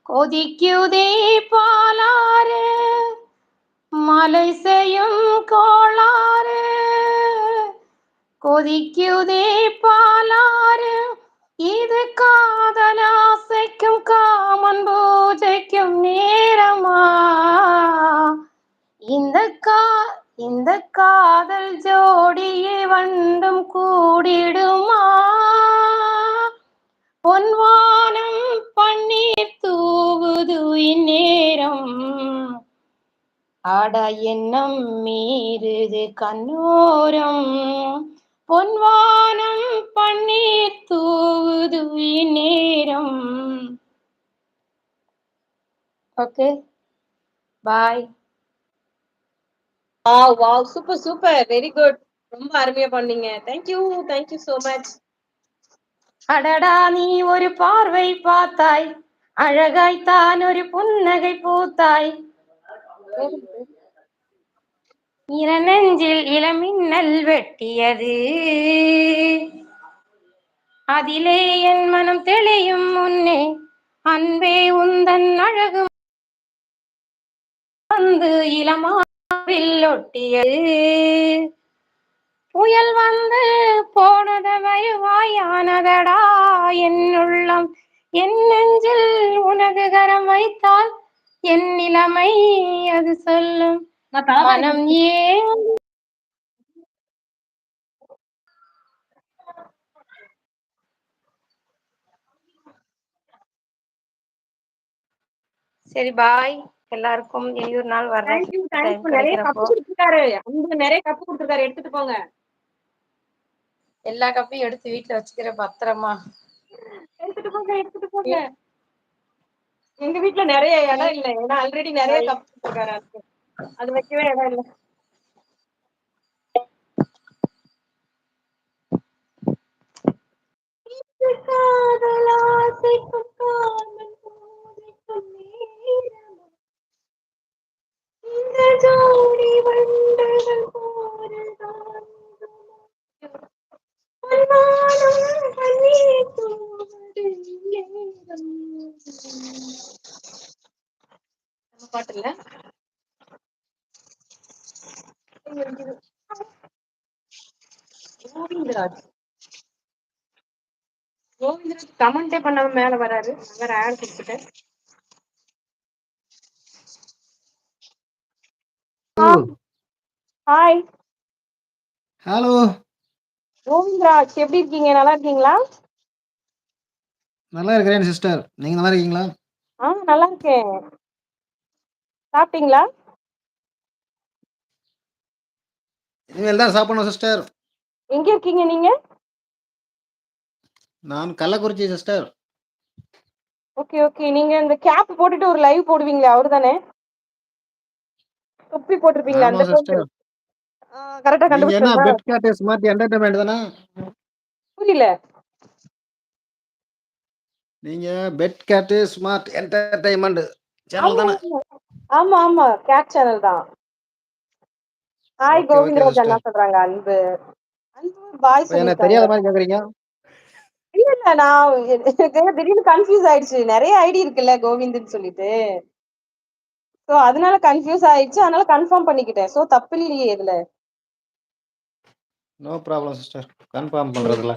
கொதிக்குதே பாலாறு மலை செய்யும் கோளாறு. கொதிக்குதே பாலாறு இது காதலாசைக்கும் காமன் பூஜைக்கும் நேரமா. இந்த கா இந்த காதல் ஜோடியே வண்டும் கூடிடுமா. பொன்வானம் பன்னீர் தூவுது இந்நேரம். அட எண்ணம் மீறுது கண்ணோரம். பொன்வானம் பன்னீர் தூவுது இந்நேரம். Okay, bye. Wow, super super, very good. ரொம்ப அருமையா பண்ணீங்க. Thank you so much. அடடா நீ ஒரு பார்வை பார்த்தாய், அழகாய்த்தான் ஒரு புன்னகை பூத்தாய். இளநெஞ்சில் இளமின்னல் வெட்டியது, அதிலே என் மனம் தெளியும் முன்னே அன்பே உந்தன் அழகு வந்து இளமாவில் ஒட்டியது. புயல் வந்து போனத வயவாயானதடா என் உள்ளம். என் நெஞ்சில் உனது கரம் வைத்தால் என் நிலைமை அது சொல்லும். மனம் ஏன் சரி, பாய். எல்லாருக்கும் இனியொரு நாள் வர்றேன். நிறைய கப்பு கொடுத்துருக்காரு, நிறைய கப்பு கொடுத்துருக்காரு, எடுத்துட்டு போங்க. எல்லா கப்பையும் எடுத்து வீட்டுல வச்சுக்கிற பத்திரமா. எடுத்துட்டு போங்க. எங்க வீட்டுல நிறைய இடம் இல்ல, ஏன்னா ஆல்ரெடி நிறைய கப்பு கொடுத்துருக்காரு, அது வைக்கவே இடம் இல்லை. பாட்டு இல்ல, கோவிந்தராஜ் கமெண்டே பண்ணாம மேல வராரு. வேற ஆட் கொடுத்துட்டேன். ஹாய், ஹலோ கோவிந்தராஜ், எப்படி இருக்கீங்க? நல்லா இருக்கீங்களா? நல்லா இருக்கிறேன் சிஸ்டர், நீங்க நல்லா இருக்கீங்களா? நல்லா இருக்கேன். சாப்பிட்டீங்களா? இனிமேல் தான் சாப்பிடணும் சிஸ்டர். எங்க இருக்கீங்க நீங்க? நான் கள்ளக்குறிச்சி சிஸ்டர். ஓகே ஓகே, நீங்க இந்த கேப் போட்டுட்டு ஒரு லைவ் போடுவீங்களா, அவரு தானே? தொப்பி போட்டிருப்பீங்களா? ஆமா அந்த சிஸ்டர். கரெக்டா நீங்க என்ன கண்டுபிடிச்சா? பெட் கேட் ஸ்மார்ட் என்டர்டைன்மெண்ட் தானே? புரியல. நீங்க pet cat smart entertainment channel தானே? ஆமா ஆமா, கேட் சேனல் தான். ஹாய் ஓகே ஓகே கோவிந்தராஜ் அண்ணா சிஸ்டர். சொல்றாங்க. அன்பு அன்பு பாய் என்ன சொல்லிருக்காங்க. தெரியாத மாதிரி கேக்குறீங்க? இல்ல இல்ல, நான் எனக்கு திடீர்னு கன்ஃபியூஸ் ஆயிடுச்சு. நிறைய ஐடி இருக்குல்ல கோவிந்துன்னு சொல்லிட்டு, சோ அதனால கன்ஃபியூஸ் ஆயிடுச்சு. அதனால கன்ஃபார்ம் பண்ணிக்கிட்டேன். சோ தப்பு இல்லையே இதுல. நோ ப்ராப்ளம் சிஸ்டர், கன்ஃபார்ம் பண்றதுல.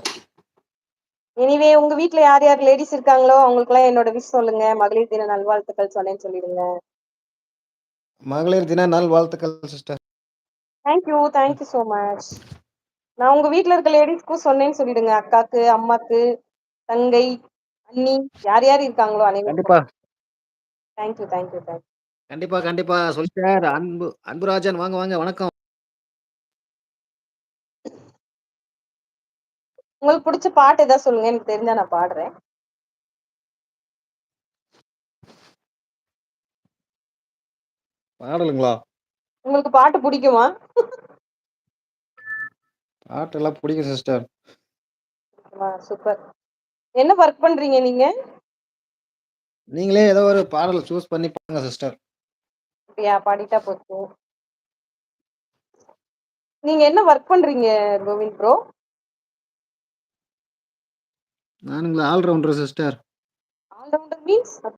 எனிவே, உங்க வீட்ல யார் யார் லேடிஸ் இருக்காங்களோ அவங்களுக்கு எல்லாம் என்னோட விஷ் சொல்லுங்க. மகளிர் தின நல்வாழ்த்துக்கள் சொன்னேன்னு சொல்லிடுங்க. மகளிர் தின நாள் வாழ்த்துக்கள் சிஸ்டர். Thank you so much. நான் உங்க வீட்ல இருக்க லேடிஸ்க்கும் சொன்னேன்னு சொல்லிடுங்க. அக்காக்கு, அம்மாக்கு, தங்கை, அண்ணி, யார் யார் இருக்காங்களோ அனைவருக்கும். கண்டிப்பா தேங்க்யூ. கண்டிப்பா கண்டிப்பா சொல்லிட்டார். அன்புராஜன் வாங்க வாங்க, வணக்கம். உங்களுக்கு பிடிச்ச பாட்டு ஏதாவது சொல்லுங்க, எனக்கு தெரிஞ்சா நான் பாடுறேன். பாடலுங்களா? உங்களுக்கு பாட்டு பிடிக்குமா? பாட்டு எல்லாம் பிடிக்கும் சிஸ்டர். சூப்பர். என்ன ஒர்க் பண்றீங்க நீங்க? நீங்களே ஏதோ ஒரு பாடல் சூஸ் பண்ணி பாருங்க சிஸ்டர். அப்படியா? பாடிட்டா போச்சு. நீங்க என்ன ஒர்க் பண்றீங்க கோவிந்த் ப்ரோ? நானுங்களா ஆல்ரவுண்டர் சிஸ்டர். Allrounder means